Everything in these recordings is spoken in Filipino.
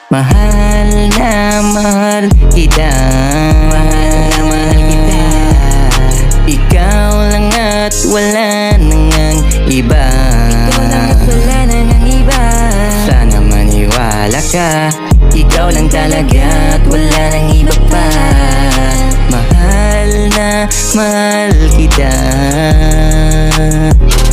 Mahal na mahal kita. Ikaw lang at wala nang iba. Sana maniwala ka, ikaw lang talaga at wala nang iba pa. Mahal na mahal kita.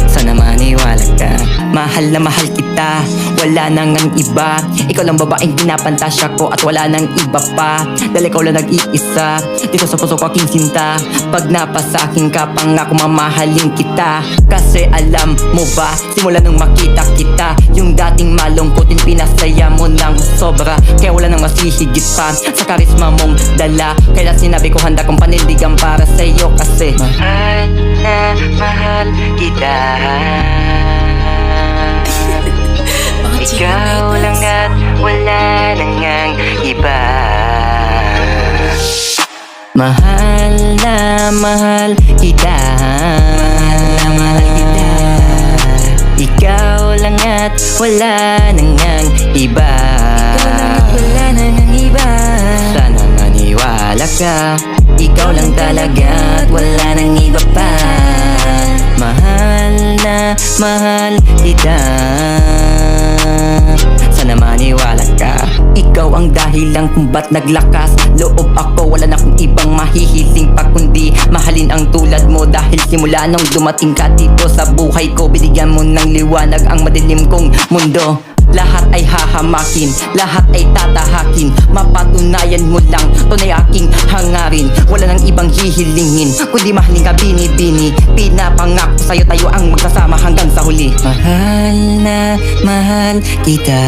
Sana maniwala ka, mahal na mahal kita, wala nang iba. Ikaw lang babaeng pinapantasya ko at wala nang iba pa. Dahil ikaw lang nag-iisa dito sa puso ko aking sinta. Pag napasa akin ka, pangako mamahalin kita. Kasi alam mo ba, simula nung makita kita, yung dating malungkotin pinasaya mo ng sobra. Kaya wala nang masihigit pa sa karisma mong dala. Kaya sinabi ko handa kong panindigan para sa'yo. Kasi mahal na mahal kita. Ikaw lang at wala nang iba. Mahal na mahal kita. Ikaw lang at wala nang iba. Sana maniwala ka, ikaw lang talaga at wala nang iba pa. Mahal na mahal kita. Sana maniwala ka, ikaw ang dahilan kung ba't naglakas loob ako. Wala na akong ibang mahihiling pa kundi mahalin ang tulad mo. Dahil simula nung dumating ka dito sa buhay ko, binigyan mo ng liwanag ang madilim kong mundo. Lahat ay hahamakin, lahat ay tatahakin. Mapatunayan mo lang, tunay aking hangarin. Wala nang ibang hihilingin kundi mahalin ka bini-bini. Pinapangako sa'yo tayo ang magsasama hanggang sa huli. Mahal na mahal kita.